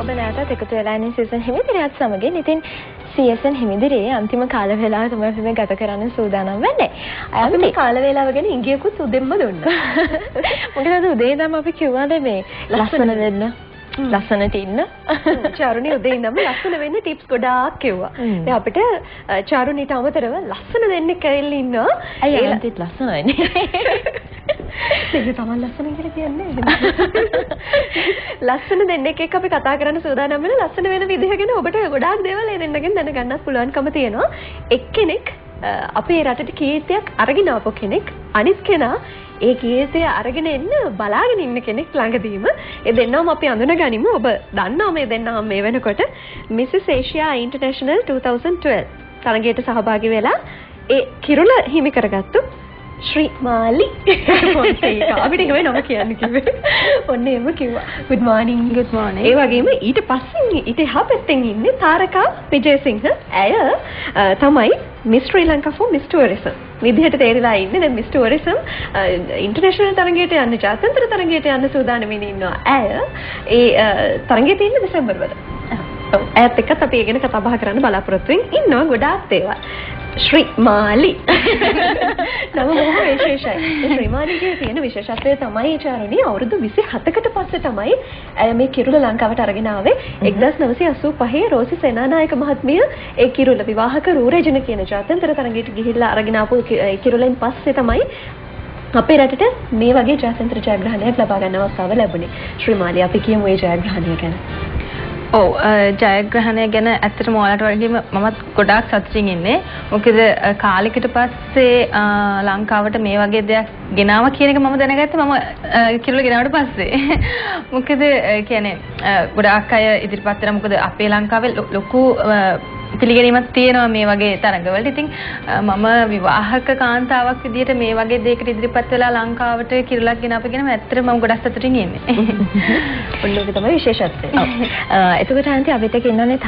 ඔබ නැවතත් එකතු වෙලා ඉන්නේ සීසන් හිමිදිරියත් සමගින්. ඉතින් සීසන් හිමිදිරියේ අන්තිම කාල වේලාව තමයි අපි මේ ගත කරන්න සූදානම් වෙන්නේ. අපි මේ කාල වේලාව ගැන ඉංගියකුත් උදෙන්ම දුන්නා. මොකද අද උදේ ඉඳන් අපි කිව්වානේ මේ ලස්සන වෙන්න. ලස්සනට ඉන්න. චාරුණි උදේ ඉඳන්ම ලස්සන වෙන්න ටිප්ස් ගොඩාක් කිව්වා. දැන් අපිට චාරුණිට අමතරව ලස්සන දෙන්නෙක් කැවිල්ලා ඉන්නවා. අයියා අන්තිත් ලස්සන වෙන්නේ. ඒක තමයි ලස්සන කියලා කියන්නේ. ලස්සන දෙන්නෙක් එක්ක අපි කතා කරන්න සූදානම් වෙන ලස්සන වෙන විදිහ ගැන ඔබට ගොඩාක් දේවල් ඒ දෙන්නගෙන් දැනගන්නත් පුළුවන්කම තියෙනවා. එක්කෙනෙක් අපේ රටට කීර්තියක් අරගෙන ආපු කෙනෙක් අනිත් කෙනා ඒ කීර්තිය අරගෙන එන්න බලාගෙන ඉන්න කෙනෙක් ළඟදීම ඒ දෙන්නම අපි අඳුනගනිමු. ඔබ දන්නවා මේ දෙන්නම මේ වෙනකොට Mrs. Asia International 2012 තරගයට සහභාගී වෙලා ඒ කිරුළ හිමි කරගත්තු ශ්‍රී මාලි පොන්සේකා අපිට එහෙම නම කියන්න කිව්වේ. ඔන්න එහෙම කිව්වා. good morning. ඒ වගේම ඊට පස්සෙන් ඊට එහා පැත්තෙන් ඉන්නේ තාරකා විජේසිංහ. ඇය තමයි Miss Sri Lanka for Miss Tourism විදිහට තේරිලා ඉන්නේ. දැන් Miss Tourism ඉන්ටර්නැෂනල් තරගයට යන්න, ජාත්‍යන්තර තරගයට යන්න සූදානම්මින් ඉන්නවා. ඇය ඒ තරගයේ තියෙන දෙසැම්බර් වල. ඔව්. ඇයත් එක්කත් අපි ඒ ගැන කතා බහ කරන්න බලාපොරොත්තු වෙමින් ඉන්නවා ගොඩාක් දේවල්. ශ්‍රී මාලි නම බොහොම විශේෂයි. ශ්‍රී මාලිගේ තියෙන විශේෂත්වය තමයි චාරුණි අවුරුදු 27කට පස්සේ තමයි ඇය මේ කිරුළ ලංකාවට අරගෙන ආවේ. 1985 රෝසි සේනානායක මහත්මිය ඒ කිරුළ විවාහක රූරජන කියන ජාත්‍යන්තර තරගයට ගිහිල්ලා අරගෙන ආපු කිරුළෙන් පස්සේ තමයි අපේ රටට මේ වගේ ජාත්‍යන්තර ජයග්‍රහණයක් ලබා ගන්න අවස්ථාව ලැබුණේ. ශ්‍රී මාලි අපි කියමු මේ ජයග්‍රහණය ගැන. ඔව් ජයග්‍රහණය ගැන ඇත්තටම ඔයාලට වගේම මමත් ගොඩාක් සතුටින් ඉන්නේ. මොකද කාලෙකට පස්සේ ලංකාවට මේ වගේ දෙයක් ගෙනාවා කියන එක මම දැනගත්තා මම කිරුළ ගෙනාවට පස්සේ. මොකද කියන්නේ ගොඩාක් අය ඉදිරිපත් වෙනවා. මොකද අපේ ලංකාවේ ලොකු පිළිගැනීමක් තියෙනවා මේ වගේ තරඟවලට. ඉතින් මම විවාහක කාන්තාවක් විදිහට මේ වගේ දෙයකට ඉදිරිපත් වෙලා ලංකාවට කිරුළක් ගෙනාපගෙන ඇත්තටම මම ගොඩක් සතුටින් ඉන්නේ. ඔන්න ඔක තමයි විශේෂත්වය. එතකොට ආන්ති අපිට ඉන්නෝනේ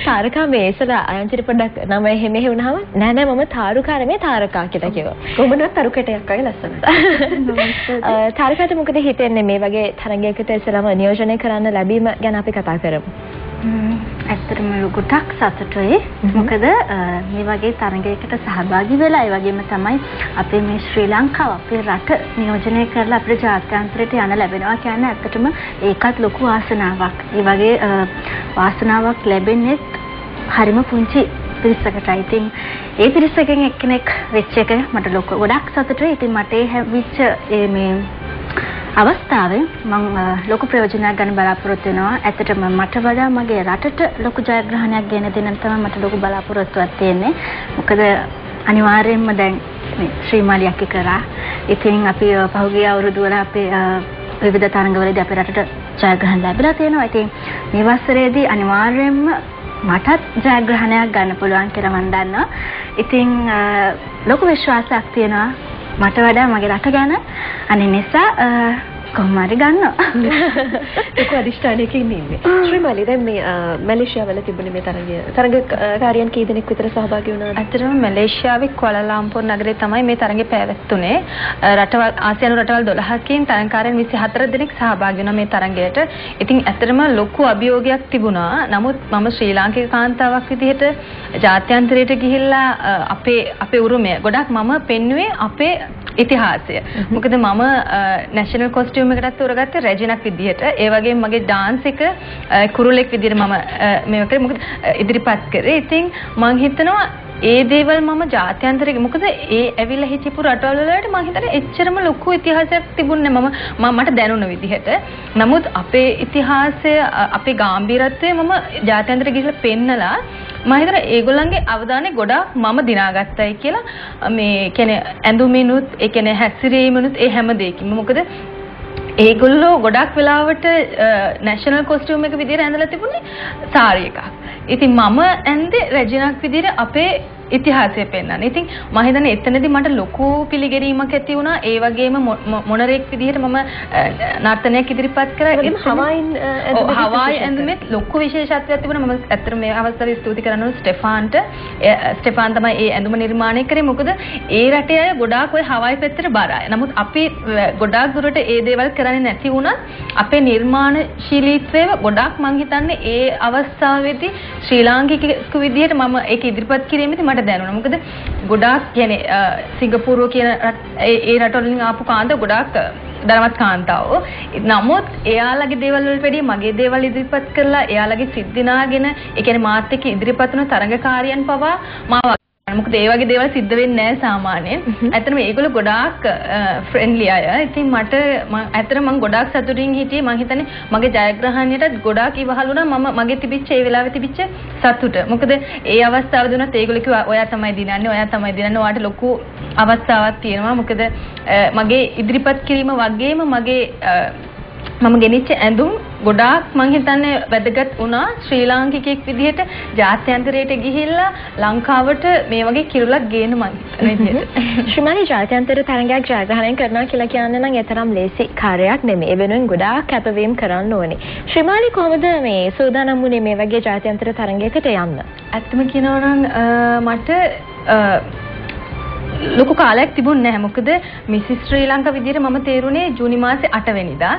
තාරකා මේ ඉස්සර ආන්තිට පොඩ්ඩක් නම එහෙම වුණාම නෑ මම තාරුකා නෙමෙයි තාරකා කියලා කිව්වා. කොහොමද තරුකටයක් වගේ ලස්සනට. තාරකාට මොකද හිතෙන්නේ මේ වගේ තරගයකට ඉස්සරම නියෝජනය කරන්න ලැබීම ගැන අපි කතා කරමු. ඇත්තටම ගොඩක් සතුටුයි. මොකද මේ වගේ තරගයකට සහභාගී වෙලා ඒ වගේම තමයි අපේ මේ ශ්‍රී ලංකාව අපේ රට නියෝජනය කරලා අපේ ජාත්‍යන්තරයට යන්න ලැබෙනවා කියන්නේ ඇත්තටම ඒකත් ලොකු වාසනාවක්. ඒ වගේ වාසනාවක් ලැබෙන්නේ හරිම පුංචි පිරිසකටයි. ඉතින් ඒ පිරිසකෙන් එක්කෙනෙක් වෙච්ච එක මට ගොඩක් සතුටුයි. ඉතින් මට වෙච්ච මේ අවස්ථාවේ මම ලොකු ප්‍රයෝජනයක් ගන්න බලාපොරොත්තු වෙනවා. ඇත්තටම මට වඩා මගේ රටට ලොකු ජයග්‍රහණයක් ගෙන දෙන්න තමයි මට ලොකු බලාපොරොත්තුවක් තියෙන්නේ. මොකද අනිවාර්යයෙන්ම දැන් මේ ශ්‍රී මාලියක් කරා. ඉතින් අපි පහුගිය අවුරුදු වල අපේ විවිධ තරඟවලදී අපේ රටට ජයග්‍රහණ ලැබිලා තියෙනවා. ඉතින් මේ වසරේදී අනිවාර්යයෙන්ම මටත් ජයග්‍රහණයක් ගන්න පුළුවන් කියලා මම දන්නවා. ඉතින් ලොකු විශ්වාසයක් තියෙනවා මට වඩා මගේ රට ගැන. අනේ නිසා කොහොම හරි ගන්නවා. ලොකු අධිෂ්ඨානයකින් ඉන්නේ. ශ්‍රී මාලි දැන් මේ මැලේසියාවල තිබුණේ මේ තරගකාරියන් කී දෙනෙක් විතර සහභාගී වුණාද? ඇත්තටම මැලේසියාවේ කුලාලම්පුර් නගරයේ තමයි මේ තරගය පැවැත්ුනේ. රටවල් ආසියානු රටවල් 12කින් තරගකාරයන් 24 දෙනෙක් සහභාගී වුණා මේ තරගයට. ඉතින් ඇත්තටම ලොකු අභියෝගයක් තිබුණා. නමුත් මම ශ්‍රී ලාංකික කාන්තාවක් විදිහට ජාත්‍යන්තරයට ගිහිල්ලා අපේ උරුමය ගොඩක් මම පෙන්වුවේ අපේ ඉතිහාසය. මොකද මම නැෂනල් කොස්ටියුම් එකකට තෝරගත්තේ රෙජිනක් විදිහට. ඒ වගේම මගේ ඩාන්ස් එක කුරුලෙක් විදිහට මම මේක කරේ. මොකද ඉදිරිපත් කරේ. ඉතින් මම හිතනවා ඒ දේවල් මම ජාත්‍යන්තරයේ මොකද ඒ ඇවිල්ලා හිටපු රටවල් වලට මම හිතන්නේ එච්චරම ලොකු ඉතිහාසයක් තිබුණේ මට දැනුණ විදිහට. නමුත් අපේ ඉතිහාසය අපේ ගැඹීරත්වය මම ජාත්‍යන්තරයට ගිහිල්ලා පෙන්නලා මම හිතනවා ඒගොල්ලන්ගේ අවධානය ගොඩාක් මම දිනාගත්තයි කියලා. මේ කියන්නේ ඇඳුමිනුත් ඒ කියන්නේ හැසිරීමනුත් ඒ හැම දෙයකින්ම. මොකද ඒගොල්ලෝ ගොඩක් වෙලාවට නැෂනල් කොස්ටියුම් එක විදිහට ඇඳලා තිබුණේ සාරි එකක්. ඉතින් මම ඇඳේ රෙජිනක් විදිහට අපේ ඉතිහාසය පෙන්වන්නේ. ඉතින් මම හිතන්නේ එතනදී මට ලොකු පිළිගැනීමක් ඇති වුණා. ඒ වගේම මොනරෙක් විදිහට මම නර්තනයක් ඉදිරිපත් කරා. හවායි ඇඳුමේ ලොකු විශේෂත්වයක් තිබුණා. මම ඇත්තටම මේ අවස්ථාවේ ස්තුති කරන්න ඕන ස්ටෙෆාන්ට. ස්ටෙෆාන් තමයි ඒ ඇඳුම නිර්මාණය කරේ. මොකද ඒ රටේ අය ගොඩාක් ඔය හවායි පැත්තට බරයි. නමුත් අපි ගොඩාක් දුරට ඒ දේවල් කරන්නේ නැති වුණත් අපේ නිර්මාණශීලීත්වය ගොඩාක් මං හිතන්නේ ඒ අවස්ථාවේදී ශ්‍රී ලාංකිකයෙකු විදිහට මම ඒක ඉදිරිපත් කිරීමේදී මට දැනුණා. මොකද ගොඩාක් කියන්නේ සිංගප්පූරුව කියන ඒ රටවලින් ආපු කාන්ත ගොඩාක් ධනවත් කාන්තාවෝ. නමුත් එයාලගේ දේවල් වලට වැඩිය මගේ දේවල් ඉදිරිපත් කරලා එයාලගේ සිද්ධිනාගෙන ඒ කියන්නේ මාත් එක්ක ඉදිරිපත් වුණ තරඟකාරියන් පවා මාව මොකද ඒ වගේ දේවල් සිද්ධ වෙන්නේ නැහැ සාමාන්‍යයෙන්. ඇත්තටම ඒගොල්ලෝ ගොඩාක් ෆ්‍රෙන්ඩ්ලි අය. ඉතින් ඇත්තටම මම ගොඩාක් සතුටින් හිටියේ. මම හිතන්නේ මගේ ජයග්‍රහණයට ගොඩාක් ඉවහල් වුණා මම මගේ තිබිච්ච ඒ වෙලාවේ තිබිච්ච සතුට. මොකද ඒ අවස්ථාවේදී උනත් ඒගොල්ලෝ කිව්වා ඔයා තමයි දිනන්නේ, ඔයා තමයි දිනන්නේ. ඔයාට ලොකු අවස්ථාවක් තියෙනවා. මොකද මගේ ඉදිරිපත් කිරීම වගේම මගේ මම ගෙනිච්ච ඇඳුම් ගොඩාක් මං හිතන්නේ වැදගත් වුණා ශ්‍රී ලාංකිකයෙක් විදිහට ජාත්‍යන්තරයට ගිහිල්ලා ලංකාවට මේ වගේ කිරුලක් ගේන මං හිතන විදිහට. ශ්‍රීමාලි ජාත්‍යන්තර තරඟයක් ජයග්‍රහණය කරනවා කියලා කියන්නේ නම් ඒ තරම් ලේසි කාර්යයක් නෙමෙයි. ඒ වෙනුවෙන් ගොඩාක් කැපවීම කරන්න ඕනේ. ශ්‍රීමාලි කොහොමද මේ සූදානම් වුණේ මේ වගේ ජාත්‍යන්තර තරඟයකට යන්න? ඇත්තම කියනවා නම් මට ලොකු කාලයක් තිබුණ නැහැ. මොකද මිසිස් ශ්‍රී ලංකා විදියට මම තේරුනේ ජූනි මාසේ 8 වෙනිදා.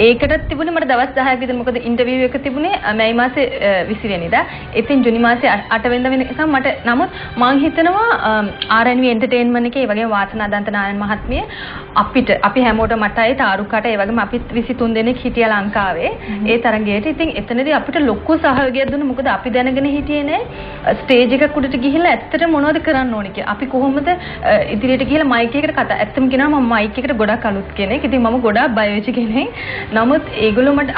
ඒකටත් තිබුණේ මට දවස් 10ක් විතර. මොකද ඉන්ටර්විව් එක තිබුණේ මැයි මාසේ 20 වෙනිදා. ඉතින් ජූනි මාසේ 8 වෙනිදා වෙනකම් මට නමුත් මම හිතනවා RNV එන්ටර්ටේන්මන්ට් එකේ ඒ වගේම වාසනා දන්තනායන් මහත්මිය අපි හැමෝටම මටයි තාරුකාට ඒ වගේම අපිත් 23 දෙනෙක් හිටියා ලංකාවේ ඒ තරඟයට. ඉතින් එතනදී අපිට ලොකු සහයෝගයක් දුන්නා. මොකද අපි දැනගෙන හිටියේ නෑ ස්ටේජ් එකක් උඩට ගිහිල්ලා ඇත්තට මොනවද කරන්න ඕනේ කියලා. අපි කොහොමද ඉදිරියට ගිහලා මයික් එකකට කතා. ඇත්තම කියනවා මම මයික් එකට ගොඩක් අලුත් කෙනෙක්. ඉතින් මම ගොඩාක් බය වෙච්ච කෙනෙක්. නමුත් ඒගොල්ලෝ මට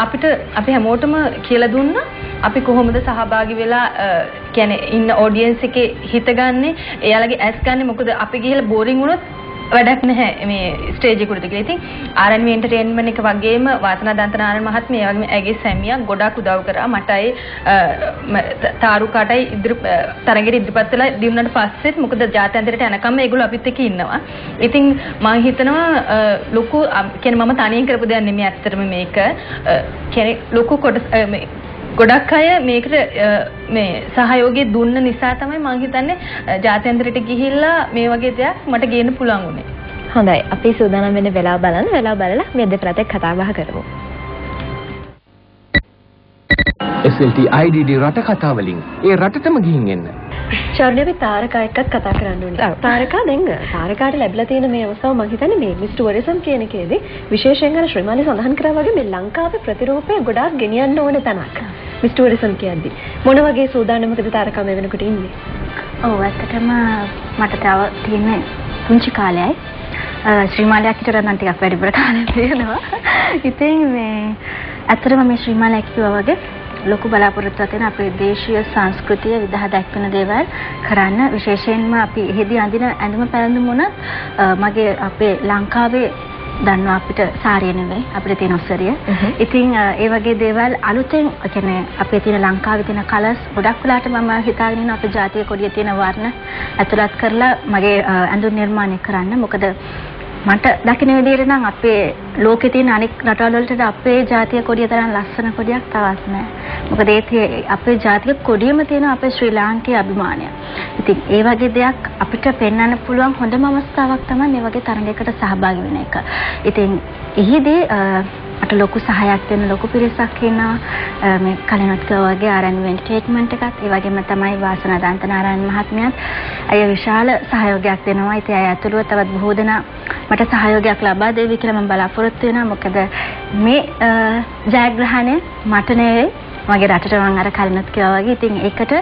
අපි හැමෝටම කියලා දුන්නා අපි කොහොමද සහභාගී වෙලා කියන්නේ ඉන්න ඔඩියන්ස් එකේ හිතගන්නේ, එයාලගේ ඇස් ගන්න. මොකද අපි ගිහලා බෝරින් වුණොත් වැඩක් නැහැ මේ ස්ටේජ් එකට ගිහලා. ඉතින් RNV එන්ටර්ටේන්මන්ට් එක වගේම වාසනා දන්තනාරන් මහත්මිය ඒ වගේම ඇගේ සැමියා ගොඩාක් උදව් කරා. මටයි තාරුකාටයි තරගෙට ඉදිරිපත් වෙලා දිනුනට පස්සෙත් මොකද ජාත්‍යන්තරයට යනකම් ඒගොල්ලෝ අපිත් එක්ක ඉන්නවා. ඉතින් මම හිතනවා ලොකු කියන්නේ මම තනියෙන් කරපු දෙයක් නෙමෙයි ඇත්තටම මේක. කියන්නේ ලොකු ගොඩක් අය මේකට මේ සහයෝගය දුන්න නිසා තමයි මම හිතන්නේ ජාත්‍යන්තරයට ගිහිල්ලා මේ වගේ දෙයක් මට ගේන්න පුළුවන් වුණේ. හොඳයි. අපි සූදානම් වෙන්න වෙලාව බලලා මේ දෙපළට කතා බහ කරමු. SLT IDD රට කතා වලින් ඒ රටටම ගිහින් එන්න. චර්ණවි තාරකා එක්කත් කතා කරන්න ඕනේ. තාරකා දැන් තාරකාට ලැබිලා තියෙන මේ අවස්ථාව මම හිතන්නේ මේ මිස් ටුවරිසම් කියන එකේදී විශේෂයෙන් අර ශ්‍රීමාලි සඳහන් කරා වගේ මේ ලංකාවේ ප්‍රතිරූපය ගොඩාක් ගෙනියන්න ඕන තැනක්. මිස් ටුවරිසම් කියද්දි මොන වගේ සූදානමකද තාරකා මේ වෙනකොට ඉන්නේ? ඔව් ඇත්තටම මට තව තියෙන පුංචි කාලයයි ශ්‍රීමාලියක් හිටරන් නම් ටිකක් වැඩිපුර කාලයක් තියෙනවා. ඉතින් මේ ඇත්තටම මේ ශ්‍රීමාලියක් කිව්වා වගේ ලොකු බලාපොරොත්තුවක් තියෙන අපේ දේශීය සංස්කෘතිය විදහා දැක්වෙන දේවල් කරන්න. විශේෂයෙන්ම අපි එහෙදී අඳින ඇඳුම පැළඳුම් වුණත් මගේ අපේ ලංකාවේ දන්නවා අපිට සාරිය නෙවෙයි අපිට තියෙන ඔස්සරිය. ඉතින් ඒ වගේ දේවල් අලුතෙන් කියන්නේ අපේ තියෙන ලංකාවේ තියෙන කලර්ස් ගොඩක් වෙලාට මම හිතාගෙන ඉන්න අපේ ජාතික කොඩියේ තියෙන වර්ණ ඇතුළත් කරලා මගේ ඇඳුම් නිර්මාණය කරන්න. මොකද මට දකින්න විදිහට නම් අපේ ලෝකේ තියෙන අනෙක් රටවල් වලට අපේ ජාතික කොඩිය තරම් ලස්සන කොඩියක් තවත් නැහැ. මොකද ඒ අපේ ජාතික කොඩියෙම තියෙන අපේ ශ්‍රී ලාංකේය අභිමානය. ඉතින් ඒ වගේ දෙයක් අපිට පෙන්වන්න පුළුවන් හොඳම අවස්ථාවක් තමයි මේ වගේ තරඟයකට සහභාගී වෙන එක. ඉතින් එහිදී අට ලොකු සහායක් දෙන ලොකු පිරිසක් ඉන්නවා. මේ කලිනුත් කිව්වා වගේ RNV එන්ටර්ටේන්මන්ට් එකත් ඒ වගේම තමයි වාසනා දන්තනාරායන මහත්මියත් අය විශාල සහයෝගයක් දෙනවා. ඉතින් අය ඇතුළුව තවත් බොහෝ දෙනා මට සහයෝගයක් ලබා දෙවි කියලා මම බලාපොරොත්තු වෙනවා. මොකද මේ ජයග්‍රහණය මට නෙවෙයි මගේ රටට මම අර කලිනුත් කිව්වා වගේ. ඉතින් ඒකට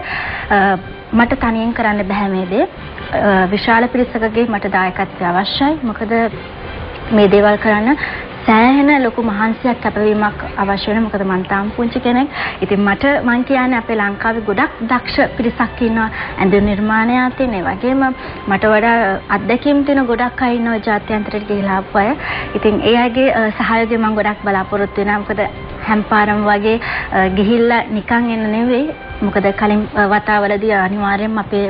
මට තනියෙන් කරන්න බෑ මේ දේ. විශාල පිරිසකගේ මට දායකත්වය අවශ්‍යයි. මොකද මේ දේවල් කරන්න සෑහෙන ලොකු මහන්සියක් කැපවීමක් අවශ්‍ය වෙනවා. මොකද මම තාම පුංචි කෙනෙක්. ඉතින් මම කියන්නේ අපේ ලංකාවේ ගොඩක් දක්ෂ පිරිසක් ඉන්නවා ඇඳුම් නිර්මාණයක් තියෙන. ඒ වගේම මට වඩා අත්දැකීම් තියෙන ගොඩක් අය ඉන්නවා ජාත්‍යන්තරයට ගිහිලා ආපු අය. ඉතින් ඒ අයගේ සහයෝගය මම ගොඩක් බලාපොරොත්තු වෙනවා. මොකද හැම්පාරම් වගේ ගිහිල්ලා නිකන් එන්න නෙවෙයි මොකද කලින් වතාවලදී අනිවාර්යයෙන්ම අපේ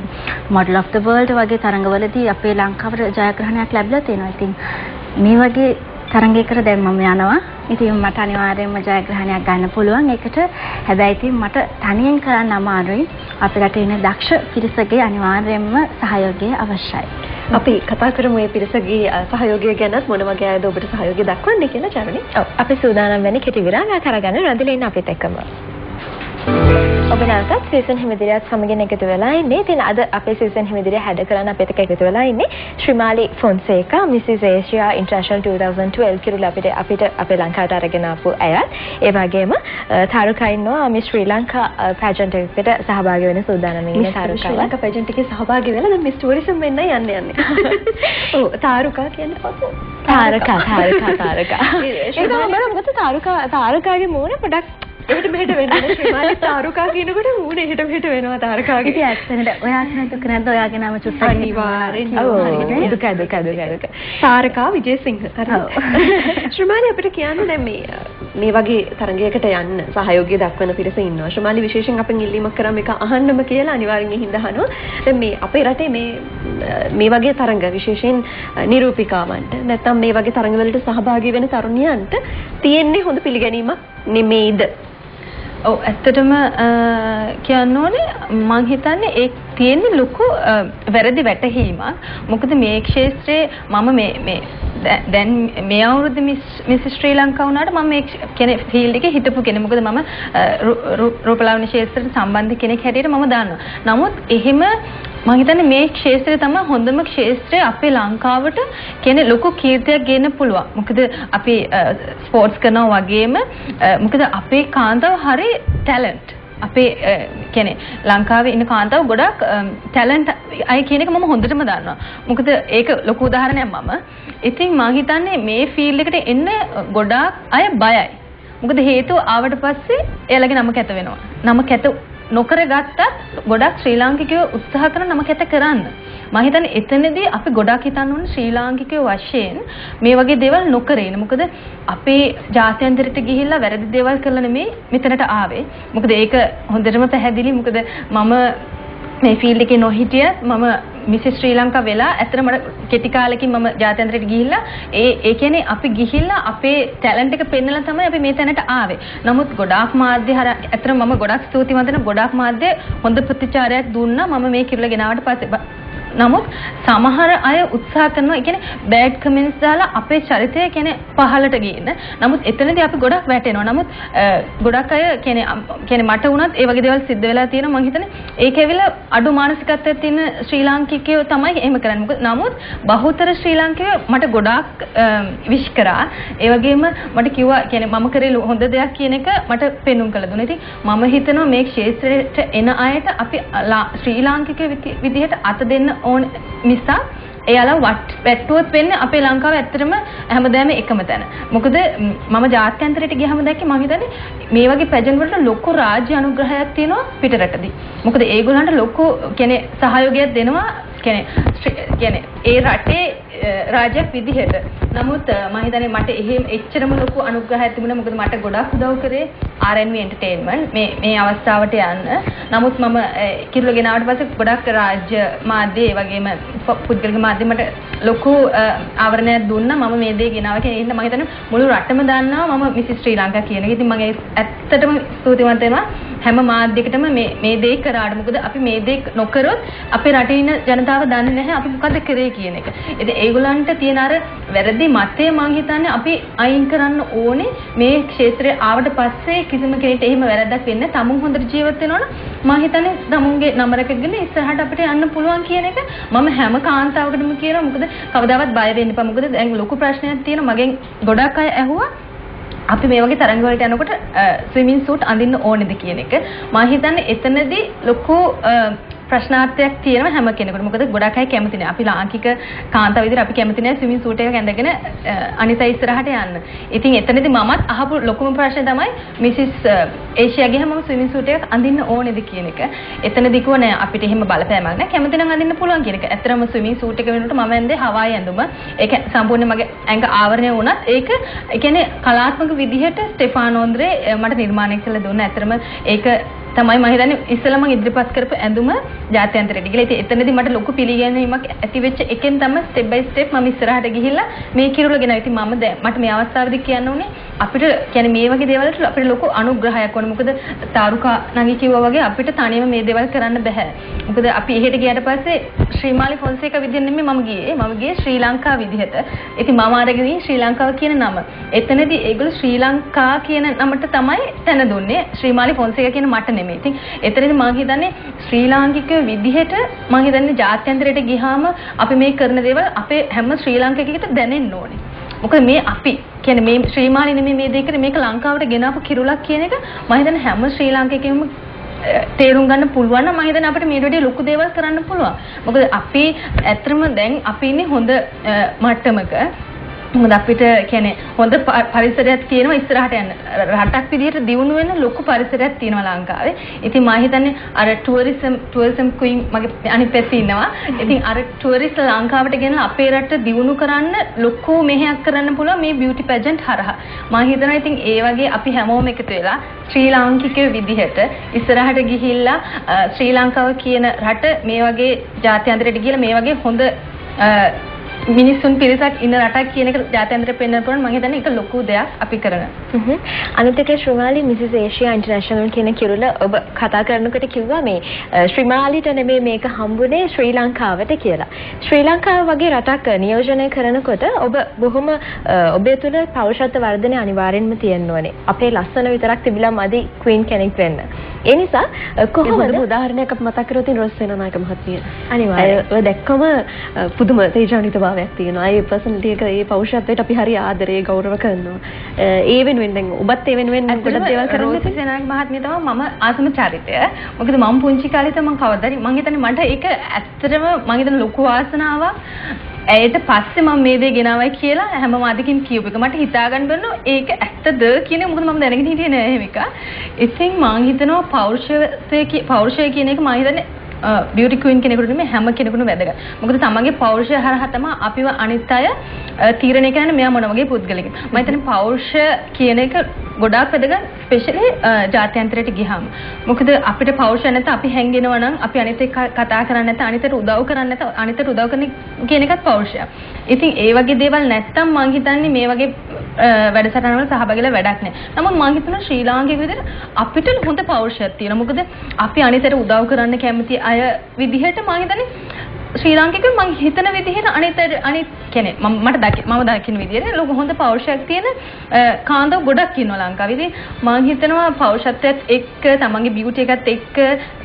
Model of the World වගේ තරඟවලදී අපේ ලංකාවට ජයග්‍රහණයක් ලැබිලා තියෙනවා. ඉතින් මේ වගේ තරඟයකට දැන් මම යනවා. ඉතින් මට අනිවාර්යයෙන්ම ජයග්‍රහණයක් ගන්න පුළුවන්. ඒකට හැබැයි ඉතින් මට තනියෙන් කරන්න අමාරුයි. අපේ රටේ ඉන්න දක්ෂ පිරිසගේ අනිවාර්යයෙන්ම සහයෝගය අවශ්‍යයි. අපි කතා කරමු මේ පිරිසගේ සහයෝගය ගැනත් මොන වගේ අයද ඔබට සහයෝගය දක්වන්නේ කියලා චරණි. ඔව් අපි සූදානම් වෙන්නේ කෙටි විරාමයක් අරගෙන රැඳිලා ඉන්න අපිත් එක්කම. ඔබ නැවතත් සීසන් හිමිදිරියත් සමගින් එකතු වෙලා ඉන්නේ. ඉතින් අද අපේ සීසන් හිමිදිරිය හැඩ කරන අපිත් එක්ක එකතු වෙලා ඉන්නේ ශ්‍රීමාලි ෆොන්සේකා Mrs Asia International 2012 කිරුළ අපිට අපේ ලංකාවට අරගෙන ආපු අයත්. ඒ වගේම තාරුකා ඉන්නවා මේ ශ්‍රී ලංකා පැජන්ට් එකකට සහභාගී වෙන සූදානම් ඉන්න තාරුකා. ශ්‍රී ලංකා පැජන්ට් එකේ සහභාගී වෙලා දැන් මිස් ටූරිසම් වෙන්න යන්නේ. ඔව් තාරුකා කියන්නේ පොත. තාරකා. ඒක තමයි මොකද තාරුකාගේ මූණ පොඩක් එහෙට මෙහෙට වෙන්නේ. ශ්‍රීමාලි තාරුකා කියනකොට මූණ එහෙට මෙහෙට වෙනවා තාරුකාගේ. ඉතින් ඇත්තට ඔයාට නේද නැද්ද ඔයාගේ නම චුට්ටක් අනිවාර්යෙන්. ඔව් දුක. තාරකා විජේසිංහ. ශ්‍රීමාලි අපිට කියන්න දැන් මේ වගේ තරඟයකට යන්න සහයෝගය දක්වන පිරිස ඉන්නවා. ශ්‍රීමාලි විශේෂයෙන් අපෙන් ඉල්ලීමක් කරා මේක අහන්නම කියලා අනිවාර්යෙන් එහිඳ අහනවා. දැන් මේ අපේ රටේ මේ වගේ තරඟ විශේෂයෙන් නිරූපිකාවන්ට නැත්නම් මේ වගේ තරඟවලට සහභාගී වෙන තරුණියන්ට තියෙන්නේ හොඳ පිළිගැනීමක් නෙමෙයිද? ඔව් ඇත්තටම කියන්න ඕනේ මම හිතන්නේ ඒ තියෙන්නේ ලොකු වැරදි වැටහීමක්. මොකද මේ ක්ෂේත්‍රයේ මම මේ දැන් මේ අවුරුද්ද මිස් ශ්‍රී ලංකා වුණාට මම මේ කියන්නේ ෆීල්ඩ් එකේ හිටපු කෙනෙක්. මොකද මම රූපලාවන්‍ය ක්ෂේත්‍රයට සම්බන්ධ කෙනෙක් හැටියට මම දන්නවා. නමුත් එහෙම මම හිතන්නේ මේ ක්ෂේත්‍රය තමයි හොඳම ක්ෂේත්‍රය අපේ ලංකාවට කියන්නේ ලොකු කීර්තියක් ගේන්න පුළුවන්. මොකද අපි ස්පෝර්ට්ස් කරනවා වගේම මොකද අපේ කාන්තාව හරි ටැලන්ට්. අපේ කියන්නේ ලංකාවේ ඉන්න කාන්තාව ගොඩක් ටැලන්ට් අය කියන එක මම හොඳටම දන්නවා. මොකද ඒක ලොකු උදාහරණයක් මම. ඉතින් මම හිතන්නේ මේ ෆීල්ඩ් එකට එන්න ගොඩාක් අය බයයි. මොකද හේතුව ආවට පස්සේ එයාලගේ නම කැත වෙනවා. නම කැත නොකර ගත්තත් ගොඩක් ශ්‍රී ලාංකිකයෝ උත්සාහ කරන නම කැත කරන්න. මම හිතන්නේ එතනදී අපි ගොඩක් හිතන්න ඕනේ ශ්‍රී ලාංකිකයෝ වශයෙන් මේ වගේ දේවල් නොකර ඉන්න. මොකද අපේ ජාත්‍යන්තරයට ගිහිල්ලා වැරදි දේවල් කරලා නෙමෙයි මෙතනට ආවේ. මොකද ඒක හොඳටම පැහැදිලි. මොකද මම මේ ෆීල්ඩ් එකේ නොහිටිය මම මිසස් ශ්‍රී ලංකා වෙලා ඇත්තට මට කෙටි කාලෙකින් මම ජාත්‍යන්තරයට ගිහිල්ලා ඒ කියන්නේ අපි ගිහිල්ලා අපේ ටැලන්ට් එක පෙන්නලා තමයි අපි මේ තැනට ආවේ. නමුත් ගොඩාක් මාධ්‍ය ඇත්තට මම ගොඩාක් ස්තුතිවන්ත වෙන ගොඩාක් මාධ්‍ය හොඳ ප්‍රතිචාරයක් දුන්නා මම මේ කිරුළ ගෙනාවට පස්සේ. නමුත් සමහර අය උත්සාහ කරනවා ඒ කියන්නේ බෑඩ් කමෙන්ට්ස් දාලා අපේ චරිතය කියන්නේ පහළට ගේන්න. නමුත් එතනදී අපි ගොඩක් වැටෙනවා. නමුත් ගොඩක් අය කියන්නේ මට වුණත් ඒ වගේ දේවල් සිද්ධ වෙලා තියෙනවා. මම හිතන්නේ ඒක ඇවිල්ලා අඩු මානසිකත්වයක් තියෙන ශ්‍රී ලාංකිකයෝ තමයි එහෙම කරන්නේ. මොකද නමුත් බහුතර ශ්‍රී ලාංකිකයෝ මට ගොඩාක් විශ් කරා. ඒ වගේම මට කිව්වා කියන්නේ මම කරේ හොඳ දෙයක් කියන එක මට පෙන්눔 කළ දුන්නා. ඉතින් මම හිතනවා මේ ක්ෂේත්‍රයට එන අයට අපි ශ්‍රී ලාංකිකයෝ විදිහට අත දෙන්න ඕන මිසක් එයාලා වැට්ටුවොත් වෙන්නේ අපේ ලංකාව ඇත්තටම හැමදාම එකම තැන. මොකද මම ජාත්‍යන්තරයට ගියාම දැක්කේ මම හිතන්නේ මේ වගේ පැජන්ට් වලට ලොකු රාජ්‍ය අනුග්‍රහයක් තියෙනවා පිටරටදී. මොකද ඒගොල්ලන්ට ලොකු කියන්නේ සහයෝගයක් දෙනවා කියන්නේ ඒ රටේ රාජ්‍යයක් විදිහට. නමුත් මම හිතන්නේ මට එහෙම එච්චරම ලොකු අනුග්‍රහයක් තිබුණා. මොකද මට ගොඩක් උදව් කරේ RNV Entertainment මේ අවස්ථාවට යන්න. නමුත් මම කිරුළ ගෙනාවට පස්සේ ගොඩක් රාජ්‍ය මාධ්‍ය ඒ වගේම පුද්ගලික මාධ්‍ය මට ලොකු ආවරණයක් දුන්නා. මම මේ දේ ගෙනාවා කියන එක මම හිතන්නේ මුළු රටම දන්නවා මම මිසස් ශ්‍රී ලංකා කියන එක. ඉතින් මම ඇත්තටම ස්තුතිවන්ත වෙනවා හැම මාධ්‍යයකටම මේ දේ කරාට. මොකද අපි මේ දේ නොකරොත් අපේ රටේ ඉන්න ජනතාව දන්නේ නැහැ අපි මොකද කරේ කියන එක. ඉතින් ඒගොල්ලන්ට තියෙන අර වැරදි මතය මම හිතන්නේ අපි අයින් කරන්න ඕනේ. මේ ක්ෂේත්‍රයේ ආවට පස්සේ කිසිම කෙනෙක්ට එහෙම වැරද්දක් වෙන්නේ නැහැ. තමුන් හොඳට ජීවත් වෙනවනම් මම හිතන්නේ තමුන්ගේ නම රැකගෙන ඉස්සරහට අපිට යන්න පුළුවන් කියන එක මම හැම කාන්තාවකටම කියනවා. මොකද කවදාවත් බය වෙන්න එපා. මොකද දැන් ලොකු ප්‍රශ්නයක් තියෙනවා. මගෙන් ගොඩක් අය ඇහුවා අපි මේ වගේ තරඟ වලට යනකොට ස්විමින් සූට් අඳින්න ඕනේද කියන එක. මම හිතන්නේ එතනදී ලොකු ප්‍රශ්නාර්ථයක් තියෙනවා හැම කෙනෙකුට. මොකද ගොඩක් අය කැමති නැහැ. අපි ලාංකික කාන්තාව විදිහට අපි කැමති නැහැ ස්විමින් සූට් එකක් ඇඳගෙන අනිත් අය ඉස්සරහට යන්න. ඉතින් එතනදී මමත් අහපු ලොකුම ප්‍රශ්නේ තමයි මිසස් ඒෂියා ගියම මම ස්විමින් සූට් එකක් අඳින්න ඕනේද කියන එක. එතනදී කිව්වා නෑ අපිට එහෙම බලපෑමක් නෑ. කැමති නම් අඳින්න පුළුවන් කියන එක. ඇත්තටම ස්විමින් සූට් එක වෙනකොට මම ඇඳේ හවායි ඇඳුම. ඒක සම්පූර්ණයෙන් මගේ ඇඟ ආවරණය වුණත් ඒක ඒ කියන්නේ කලාත්මක විදිහට ස්ටෙෆානෝ ඔන්ද්‍රේ මට නිර්මාණය කළ දුන්නා. ඇත්තටම ඒක තමයි මම හිතන්නේ ඉස්සෙල්ලා මම ඉදිරිපත් කරපු ඇඳුම ජාත්‍යන්තරයට ගිහලා ඉතින් එතනදී මට ලොකු පිළිගැනීමක් ඇති වෙච්ච එකෙන් තමයි ස්ටෙප් බයි ස්ටෙප් මම ඉස්සරහට ගිහිල්ලා මේ කිරුල ගෙනා. ඉතින් මම දැන් මට මේ අවස්ථාවේදී කියන්න උනේ අපිට කියන්නේ මේ වගේ දේවල්ට අපිට ලොකු අනුග්‍රහයක් ඕන. මොකද තාරුකා නංගි කිව්වා වගේ අපිට තනියම මේ දේවල් කරන්න බෑ. මොකද අපි එහෙට ගියාට පස්සේ ශ්‍රීමාලි ෆොන්සේකා විදිහෙන් නෙමෙයි මම ගියේ ශ්‍රී ලංකා විදිහට. ඉතින් මම අරගෙන ශ්‍රී ලංකාව කියන නම. එතනදී ඒගොල්ලෝ ශ්‍රී ලංකා කියන නමට තමයි තැන දුන්නේ. ශ්‍රීමාලි ෆොන්සේකා කියන මට නෙමෙයි. ඉතින් එතනදී මම හිතන්නේ ශ්‍රී ලාංකික විදිහට මම හිතන්නේ ජාත්‍යන්තරයට ගියාම අපි මේ කරන දේවල් අපේ හැම ශ්‍රී ලාංකිකයෙකුට දැනෙන්න ඕනේ. මොකද මේ අපි කියන්නේ මේ ශ්‍රීමාලි නෙමෙයි මේ දෙයකට මේක ලංකාවට ගෙනාපු කිරුලක් කියන එක මම හිතන්නේ හැම ශ්‍රී ලාංකිකයෙකුම තේරුම් ගන්න පුළුවන් නම් මම හිතන්නේ අපිට මේ වගේ ලොකු දේවල් කරන්න පුළුවන්. මොකද අපි ඇත්තටම දැන් අපි ඉන්නේ හොඳ මට්ටමක. මොකද අපිට කියන්නේ හොඳ පරිසරයක් තියෙනවා ඉස්සරහට යන්න. රටක් විදිහට දියුණු වෙන ලොකු පරිසරයක් තියෙනවා ලංකාවේ. ඉතින් මම හිතන්නේ අර ටුවරිසම් ක්වීන් මගේ අනිත් පැත්තේ ඉන්නවා. ඉතින් අර ටුවරිස්ට් ලංකාවට ගෙන අපේ රට දියුණු කරන්න ලොකු මෙහෙයක් කරන්න පුළුවන් මේ බියුටි පැජන්ට් හරහා. මම හිතනවා ඉතින් ඒ වගේ අපි හැමෝම එකතු වෙලා ශ්‍රී ලාංකිකයෝ විදිහට ඉස්සරහට ගිහිල්ලා ශ්‍රී ලංකාව කියන රට මේ වගේ ජාත්‍යන්තරයට ගිහලා මේ වගේ හොඳ මිනිස්සුන් පිරිසක් ඉන්න රටක් කියන එක ජාත්‍යන්තරයට පෙන්වන්න පුළුවන්. මම හිතන්නේ ඒක ලොකු දෙයක් අපි කරන. අනිත් එක ශ්‍රීමාලි මිසස් ඒෂියා ඉන්ටර්නැෂනල් කියන කිරුල ඔබ කතා කරනකොට කිව්වා මේ ශ්‍රීමාලිට නෙමෙයි මේක හම්බුනේ ශ්‍රී ලංකාවට කියලා. ශ්‍රී ලංකාව වගේ රටක් නියෝජනය කරනකොට ඔබ බොහොම ඔබේ තුල පෞරුෂත්ව වර්ධනය අනිවාර්යෙන්ම තියෙන්න ඕනේ. අපේ ලස්සන විතරක් තිබිලා මදි ක්වීන් කෙනෙක් වෙන්න. ඒ නිසා කොහොමද උදාහරණයක් අපි මතක් කරොත් රොස් සේනානායක මහත්මිය අනිවාර්යයෙන් ඔය දැක්කම පුදුම තේජාන්විත භාවයක් තියෙනවා. ඒ පර්සනැලිටි එක ඒ පෞරුෂත්වයට අපි හරි ආදරේ ගෞරව කරනවා. ඒ වෙනුවෙන් දැන් ඔබත් ඒ වෙනුවෙන් ගොඩක් දේවල් කරන්නේ. රොස් සේනානායක මහත්මිය තමයි මම ආසම චරිතය. මොකද මම පුංචි කාලේ තමයි මම කවදාද මම හිතන්නේ මට ඒක ඇත්තටම මම හිතන්නේ ලොකු වාසනාවක්. ඇයට පස්සේ මම මේ දේ ගෙනාවයි කියලා හැමම අදකින් කියූප එක මට හිතා ගන්න බැරිනෝ ඒක ඇත්තද කියන මොකද මම දැනගෙන හිටියේ නෑ එහෙම එක. ඉතින් මම හිතනවා පෞරුෂය කියන එක මම හිතන්නේ බියුටි ක්වීන් කෙනෙකුට නෙමෙයි හැම කෙනෙකුටම වැදගත්. මොකද තමන්ගේ පෞරුෂය හරහා තමයි අපිව අනිත් අය තීරණය කරන්නේ මෙයා මොන වගේ පුද්ගලෙක්ද. මම හිතන්නේ පෞරුෂය කියන එක ගොඩාක් වැදගත් ස්පෙෂලි ජාත්‍යන්තරයට ගියාම. මොකද අපිට පෞරුෂය නැත්නම් අපි හැංගෙනවා නම් අපි අනිත් එක්ක කතා කරන්නේ නැත්නම් අනිතට උදව් කරන්නේ නැත්නම් අනිතට උදව් කරන කියන එකත් පෞරුෂයක්. ඉතින් ඒ වගේ දේවල් නැත්තම් මම හිතන්නේ මේ වගේ වැඩසටහන වල සහභාගී වෙලා වැඩක් නැහැ. නමුත් මම හිතනවා ශ්‍රී ලාංකික විදිහට අපිට හොඳ පෞරුෂයක් තියෙනවා. මොකද අපි අනිතට උදව් කරන්න කැමති අය විදිහට මම හිතන්නේ ශ්‍රී ලාංකිකයෝ මම හිතන විදිහට අනිත් කියන්නේ මම දකින්න විදිහට ලොකු හොඳ පෞරුෂයක් තියෙන කාන්තාව ගොඩක් ඉන්නවා ලංකාවේ. ඉතින් මම හිතනවා පෞරුෂත්වයත් එක්ක තමන්ගේ බියුටි එකත් එක්ක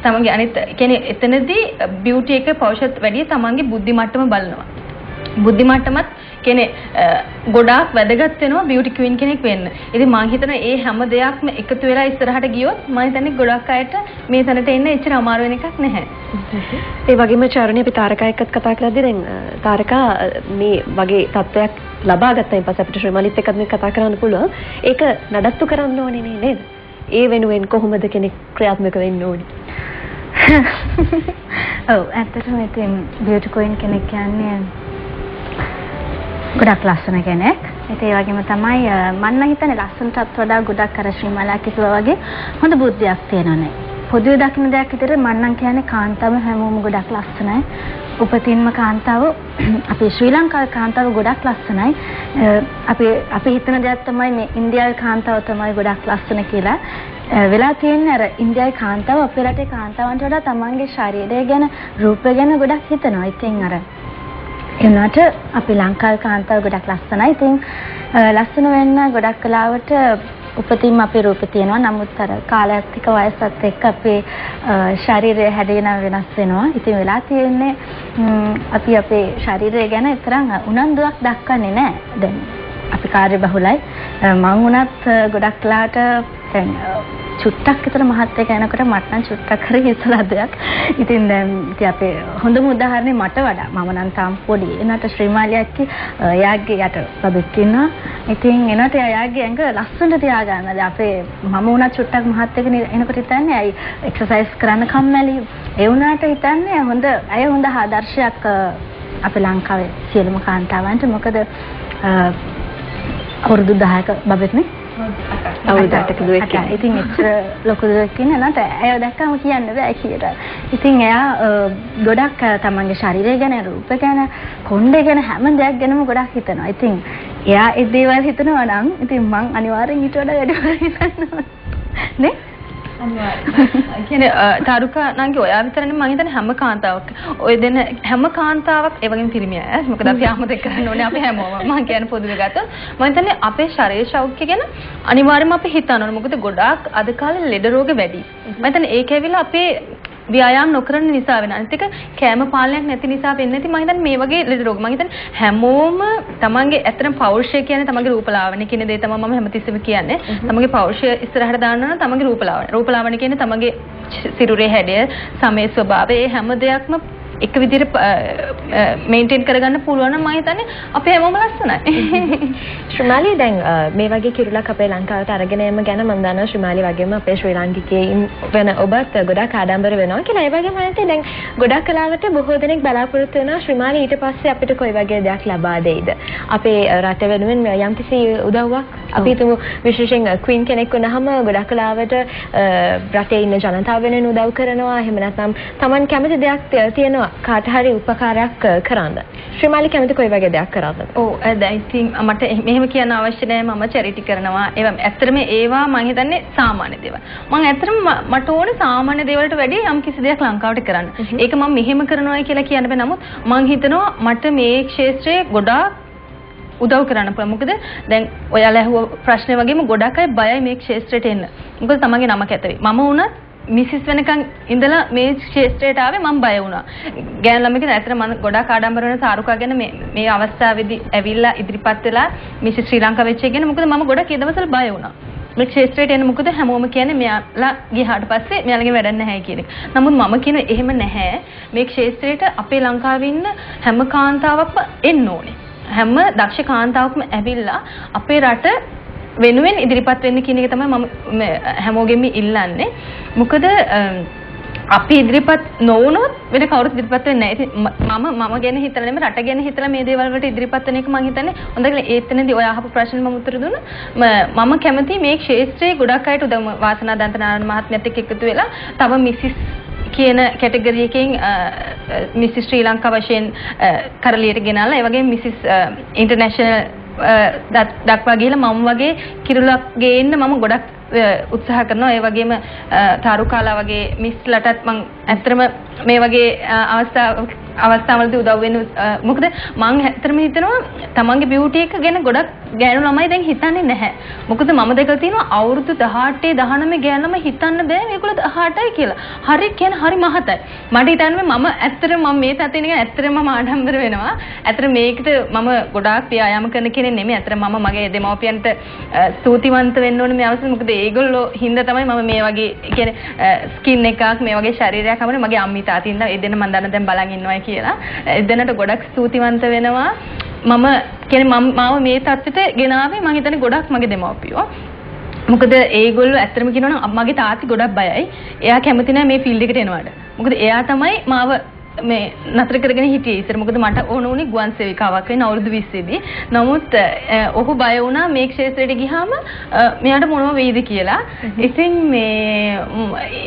තමන්ගේ අනිත් කියන්නේ එතනදී බියුටි එක පෞරුෂත්ව වැඩි තමන්ගේ බුද්ධි මට්ටම බලනවා. බුද්ධි මට්ටමත් කියන්නේ ගොඩාක් වැදගත් වෙනවා බියුටි ක්වීන් කෙනෙක් වෙන්න. ඉතින් මම හිතනවා මේ හැම දෙයක්ම එකතු වෙලා ඉස්සරහට ගියොත් මම හිතන්නේ ගොඩක් අයට මේ තැනට එන්න එච්චර අමාරු වෙන එකක් නැහැ. ඒ වගේම චාරුණී අපි තාරකා එක්කත් කතා කරද්දී දැන් තාරකා මේ වගේ තත්ත්වයක් ලබා ගත්තයින් පස්සේ අපිට ශ්‍රීමාලිත් එක්කත් මේ කතා කරන්න පුළුවන්. ඒක නඩත්තු කරන්න ඕනේ නේද? ඒ වෙනුවෙන් කොහොමද කෙනෙක් ක්‍රියාත්මක වෙන්න ඕනේ? ඔව් ඇත්තටම ඉතින් බියුටි ක්වීන් කෙනෙක් කියන්නේ ගොඩක් ලස්සන කෙනෙක්. ඒ වගේම තමයි මම නම් හිතන්නේ ලස්සනටත් වඩා ගොඩක් අර ශ්‍රීමාලා කිව්වා වගේ හොඳ බුද්ධියක් තියෙනවානේ. පොදුවේ දකින්න දෙයක් විතර මම නම් කියන්නේ කාන්තාව හැමෝම ගොඩක් ලස්සනයි. උපතින්ම කාන්තාව අපේ ශ්‍රී ලංකාවේ කාන්තාව ගොඩක් ලස්සනයි. අපි හිතන දෙයක් තමයි මේ ඉන්දියාවේ කාන්තාව තමයි ගොඩක් ලස්සන කියලා. වෙලා තියෙන්නේ අර ඉන්දියාවේ කාන්තාව අපේ රටේ කාන්තාවන්ට වඩා තමන්ගේ ශරීරය ගැන රූපය ගැන ගොඩක් හිතනවා. ඉතින් අර එනට අපි ලංකාවේ කාන්තාව ගොඩක් ලස්සනයි. ඉතින් ලස්සන වෙන්න ගොඩක් කලාවට උපතින්ම අපේ රූපේ තියෙනවා. නමුත් අර කාලයත් එක්ක වයසත් එක්ක අපේ ශරීරය හැදෙන වෙනස් වෙනවා. ඉතින් වෙලා තියෙන්නේ අපි අපේ ශරීරය ගැන තරම් උනන්දුවක් දක්වන්නේ නැහැ. දැන් අපි කාර්යබහුලයි. මම වුණත් ගොඩක් කලාවට දැන් චුට්ටක් විතර මහත් එක යනකොට මට නම් චුට්ටක් හරි ඉස්සලා දෙයක්. ඉතින් දැන් ඉතින් අපේ හොඳම උදාහරණේ මට වඩා මම නම් තාම පොඩි. එනට ශ්‍රීමාලියක් එයාගේ යට බබෙක් ඉන්නවා. ඉතින් එනට එයාගේ ඇඟ ලස්සනට තියාගන්න. දැන් අපේ මම වුණා චුට්ටක් මහත් එක එනකොට හිතන්නේ අයි එක්සර්සයිස් කරන්න කම්මැලි. ඒ වුණාට හිතන්නේ අය හොඳ ආදර්ශයක් අපේ ලංකාවේ සියලුම කාන්තාවන්ට. මොකද අවුරුදු 10ක බබෙක් නේ අවුරුදු 8ක දුවෙක් අට. ඉතින් එච්චර ලොකු දුවෙක් ඉන්නේ නැත. ඇයව දැක්කම කියන්න බෑ කියලා. ඉතින් එයා ගොඩක් තමන්ගේ ශරීරය ගැන, රූප ගැන, කොණ්ඩේ ගැන හැම දෙයක් ගැනම ගොඩක් හිතනවා. ඉතින් එයා ඒ දේවල් හිතනවා නම් ඉතින් මං අනිවාර්යෙන් ඊට වඩා වැඩිපුර හිතනවා. නේ? කියන්නේ තාරුකා නංගි ඔයා විතරනේ මම හිතන්නේ හැම කාන්තාවක් ඔය දෙන හැම කාන්තාවක් ඒ වගේම පිරිමි අය මොකද අපි ආමද කරන්න ඕනේ අපි හැමෝම මම කියන්නේ පොදුවේ ගත්තොත් මම හිතන්නේ අපේ ශරීර සෞඛ්‍ය ගැන අනිවාර්යයෙන්ම අපි හිතන්න ඕනේ මොකද ගොඩාක් අද කාලේ ලෙඩ රෝග වැඩි මම හිතන්නේ ඒක ඇවිල්ලා අපේ ව්‍යායාම නොකරන නිසා වෙන අනිත් එක කෑම පාලනයක් නැති නිසා වෙන්නේ නැති මම හිතන්නේ මේ වගේ ලෙඩ රෝග මම හිතන්නේ හැමෝම තමන්ගේ ඇත්තටම පෞරුෂය කියන්නේ තමන්ගේ රූපලාවන්‍ය කියන දේ තමයි මම හැමතිස්සෙම කියන්නේ තමන්ගේ පෞරුෂය ඉස්සරහට දාන්න නම් තමන්ගේ රූපලාවන්‍ය කියන්නේ තමන්ගේ සිරුරේ හැඩය සමේ ස්වභාවය ඒ හැම දෙයක්ම එක විදිහට මේන්ටේන් කරගන්න පුළුවන් නම් මම හිතන්නේ අපේ හැමෝම ලස්සනයි. ශ්‍රීමාලි දැන් මේ වගේ කිරුලක් අපේ ලංකාවට අරගෙන එම ගැන මම දන්නවා ශ්‍රීමාලි වගේම අපේ ශ්‍රී ලාංකිකයින් වෙන ඔබත් ගොඩක් ආඩම්බර වෙනවා කියලා. ඒ වගේම හිතේ දැන් ගොඩක් කලාවට බොහෝ දෙනෙක් බලාපොරොත්තු වෙනවා ශ්‍රීමාලි ඊට පස්සේ අපිට කොයි වගේ දෙයක් ලබා දෙයිද? අපේ රට වෙනුවෙන් යම්කිසි උදව්වක් අපි හිතමු විශේෂයෙන් ක්වීන් කෙනෙක් වුණාම ගොඩක් කලාවට රටේ ඉන්න ජනතාව වෙනුවෙන් උදව් කරනවා. එහෙම නැත්නම් Taman කැමති දෙයක් තියෙනවා කාට හරි උපකාරයක් කරන්න. ශ්‍රීමාලි කැමති කොයි වගේ දෙයක් කරන්නද? ඔව් දැන් ඉතින් මට මෙහෙම කියන්න අවශ්‍ය නැහැ මම චැරිටි කරනවා. ඒවා ඇත්තටම ඒවා මම හිතන්නේ සාමාන්‍ය දේවල්. මම ඇත්තටම මට ඕනේ සාමාන්‍ය දේවල්ට වැඩිය යම් කිසි දෙයක් ලංකාවට කරන්න. ඒක මම මෙහෙම කරනවා කියලා කියන්න බෑ. නමුත් මම හිතනවා මට මේ ක්ෂේත්‍රයේ ගොඩාක් උදව් කරන්න පුළුවන්. මොකද දැන් ඔයාලා අහුව ප්‍රශ්නේ වගේම ගොඩක් අය බයයි මේ ක්ෂේත්‍රයට එන්න. මොකද තමන්ගේ නම කැතවේ. මම වුණත් මිසිස් වෙනකන් ඉඳලා මේ ක්ෂේත්‍රයට ආවේ මම බය වුණා. ගෑනු ළමයි කියන ඇත්තට මම ගොඩාක් ආඩම්බර වෙන තාරුකා ගැන මේ අවස්ථාවේදී ඇවිල්ලා ඉදිරිපත් වෙලා මිසිස් ශ්‍රී ලංකා වෙච්ච එක ගැන මොකද මම ගොඩක් ඒ දවස්වල බය වුණා. මේ ක්ෂේත්‍රයට එන්න මොකද හැමෝම කියන්නේ මෙයාලා ගියාට පස්සේ මෙයාලගේ වැඩක් නැහැ කියන එක. නමුත් මම කියන එහෙම නැහැ. මේ ක්ෂේත්‍රයට අපේ ලංකාවේ ඉන්න හැම කාන්තාවක්ම එන්න ඕනේ. හැම දක්ෂ කාන්තාවක්ම ඇවිල්ලා අපේ රට වෙනුවෙන් ඉදිරිපත් වෙන්න කියන එක තමයි මම හැමෝගෙම ඉල්ලන්නේ. මොකද අපි ඉදිරිපත් නොවුනොත් වෙන කවුරුත් ඉදිරිපත් වෙන්නේ නැහැ. ඉතින් මම ගැන හිතලා නෙමෙයි රට ගැන හිතලා මේ දේවල් වලට ඉදිරිපත් වෙන එක මම හිතන්නේ හොඳ කියලා ඒතනදී ඔය අහපු ප්‍රශ්නෙට මම උත්තර දුන්නා. මම කැමති මේ ක්ෂේත්‍රයේ ගොඩක් අයට උදව් වාසනා දන්තනාරායන මහත්මියත් එක්ක එකතු වෙලා තව මිසිස් කියන කැටගරි එකෙන් මිසිස් ශ්‍රී ලංකා වශයෙන් කරලියට ගෙනල්ලා ඒ වගේම මිසිස් ඉන්ටර්නැෂනල් දක්වා ගිහලා මම වගේ කිරුලක් ගේන්න මම ගොඩක් උත්සාහ කරනවා. ඒ වගේම තාරුකාලා වගේ මිස්ලටත් මම ඇත්තටම මේ වගේ අවස්ථාවලදී උදව් වෙන්න මොකද මම ඇත්තටම හිතනවා තමන්ගේ බියුටි එක ගැන ගොඩක් ගෑනු ළමයි දැන් හිතන්නේ නැහැ. මොකද මම දැකලා තියෙනවා අවුරුදු 18 19 ගෑනු ළමයි හිතන්න බෑ මේගොල්ලෝ 18යි කියලා. හරි කියන්නේ හරි මහතයි. මට හිතන්නේ මම ඇත්තටම මම මේ තත්ත්වෙ නිකන් ඇත්තටම මම ආඩම්බර වෙනවා. ඇත්තට මේකට මම ගොඩාක් ව්‍යායාම කරන කෙනෙක් නෙමෙයි. ඇත්තට මම මගේ දෙමව්පියන්ට ස්තුතිවන්ත වෙන්න ඕනේ මේ අවස්ථාවේ. මොකද ඒගොල්ලෝ හින්දා තමයි මම මේ වගේ කියන්නේ ස්කින් එකක් මේ වගේ ශරීරයක් හම්බුනේ. මගේ අම්මී තාත්තා ඉන්නවා. ඒ දෙන්න මම දැන් බලන් ඉන්නවා කියලා. ඒ දෙන්නට ගොඩක් ස්තුතිවන්ත වෙනවා. මම කියන්නේ මාව මේ තත්ත්වෙට ගෙනාවේ මම හිතන්නේ ගොඩක් මගේ දෙමව්පියෝ. මොකද ඒගොල්ලෝ ඇත්තටම කියනවා නම් මගේ තාත්ති ගොඩක් බයයි. එයා කැමති නැහැ මේ ෆීල්ඩ් එකට එනවට. මොකද එයා තමයි මාව මේ නතර කරගෙන හිටියේ ඉතින් මොකද මට ඕන උනේ ගුවන් සේවිකාවක් වෙන්න අවුරුදු 20 දී. නමුත් ඔහු බය වුණා මේ ක්ෂේත්‍රයට ගියාම මෙයාට මොනව වෙයිද කියලා. ඉතින් මේ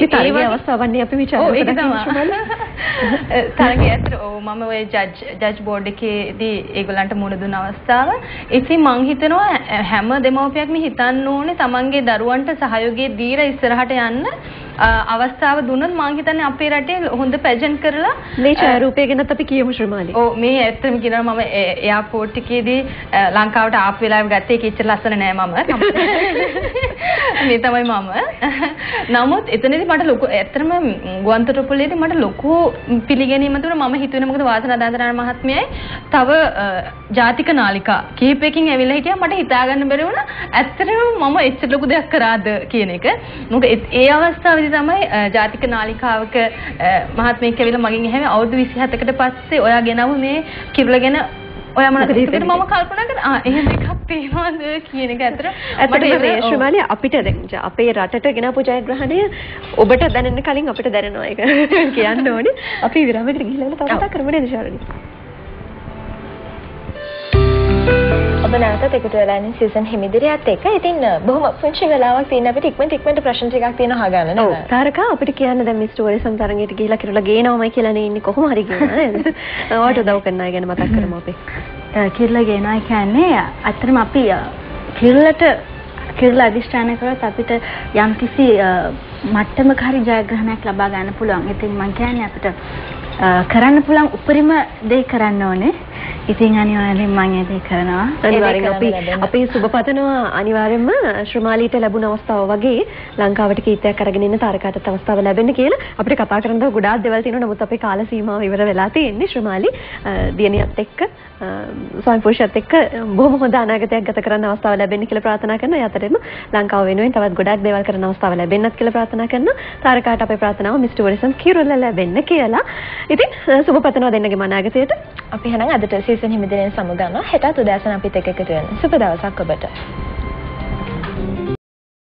ඒ වගේ අවස්ථාවන්නේ අපි විචාරය කරනවා. තරගේ ඇත්තට මම ඔය ජජ් බෝඩ් එකේදී ඒගොල්ලන්ට මුණ දුන්න අවස්ථාව. ඉතින් මං හිතනවා හැම දෙමව්පියක්ම හිතන්න ඕනේ තමන්ගේ දරුවන්ට සහයෝගය දීලා ඉස්සරහට යන්න අවස්ථාව දුන්නොත් මං හිතන්නේ අපේ රටේ හොඳ පැජන්ට් කරලා මේ ඡායාරූපය ගැනත් අපි කියමු ශ්‍රීමාලි. ඔව් මේ ඇත්තම කියනවා මම එයාපෝට් එකේදී ලංකාවට ආපු වෙලාවෙ ගත්තේ ඒක ඉච්චර ලස්සන නෑ මම. මේ තමයි මම. නමුත් එතනදී මට ලොකු ඇත්තම ගුවන්තොටුපළේදී මට ලොකු පිළිගැනීමක් තිබුණා. මම හිතුවේ මොකද වාසනා දන්තනාරායන මහත්මියයි තව ජාතික නාලිකා කීපයකින් ඇවිල්ලා හිටියා මට හිතා ගන්න බැරි වුණා. ඇත්තටම මම එච්චර ලොකු දෙයක් කරාද කියන එක. මොකද ඒ අවස්ථාවේදී තමයි ජාතික නාලිකාවක මහත්මියක් ඇවිල්ලා මගෙන් ඇහුවේ අවුරුදු 27කට පස්සේ ඔයා ගෙනව මේ කිරුල ගැන ඔයා මොනවද හිතුවේ? මම කල්පනා කරා එහෙම එකක් තියෙනවද කියන එක ඇත්තටම මේ ශ්‍රීමාලි අපිට දැන් අපේ රටට ගෙනපු ජයග්‍රහණය ඔබට දැනෙන්න කලින් අපිට දැනෙනවා ඒක කියන්න ඕනේ. අපි විරාමයකට ගිහිල්ලා තව කතා කරමු නේද ශාරණි? ඔබ නැවතත් එකතු වෙලා ඉන්නේ සීසන් හිමිදිරියත් එක්ක. ඉතින් බොහොම පුංචි වෙලාවක් තියෙන අපිට ඉක්මනට ප්‍රශ්න ටිකක් තියෙනවා අහගන්න නේද? ඔව්. තාරකා අපිට කියන්න දැන් මේ ස්ටෝරි සම්තරංගයට ගිහිලා කිරුලා ගේනවමයි කියලා නේ ඉන්නේ කොහොම හරි කියනවා නේද? ඔයාට උදව් කරන අය ගැන මතක් කරමු අපි. කිරලා ගේනවා කියන්නේ අත්‍තරම අපි කිරලා අධිෂ්ඨාන කරොත් අපිට යම්කිසි මට්ටමක හරි ජයග්‍රහණයක් ලබා ගන්න පුළුවන්. ඉතින් මම කියන්නේ අපිට කරන්න පුළුවන් උපරිම දේ කරන්න ඕනේ. ඉතින් අනිවාර්යෙන් මම ඒ දේ කරනවා. අනිවාර්යෙන් අපි සුබ පතනවා අනිවාර්යෙන්ම ශ්‍රමාලීට ලැබුණ අවස්ථාව වගේ ලංකාවට කීර්තියක් අරගෙන ඉන්න තාරකාටත් අවස්ථාව ලැබෙන්න කියලා අපිට කතා කරන්න තව ගොඩාක් දේවල් තියෙනවා. නමුත් අපේ කාල සීමාව ඉවර වෙලා තියෙන්නේ. ශ්‍රමාලී දියණියත් එක්ක ස්වයං පුරුෂයත් එක්ක බොහොම හොඳ අනාගතයක් ගත කරන්න අවස්ථාව ලැබෙන්න කියලා ප්‍රාර්ථනා කරනවා. ඒ අතරෙම ලංකාව වෙනුවෙන් තවත් ගොඩාක් දේවල් කරන්න අවස්ථාව ලැබෙන්නත් කියලා ප්‍රාර්ථනා කරනවා. තාරකාට අපේ ප්‍රාර්ථනාව මිස් ටූරිසම් කිරුල්ල ලැබෙන්න කියලා. ඉතින් සුබ පතනවා දෙන්නගේ අනාගතයට. අපි එහෙනම් අදට සීසන් හිමිදිරියෙන් සමුගන්නවා. හෙටත් උදෑසන අපිත් එක්ක එකතු වෙන්න. සුබ දවසක් ඔබට.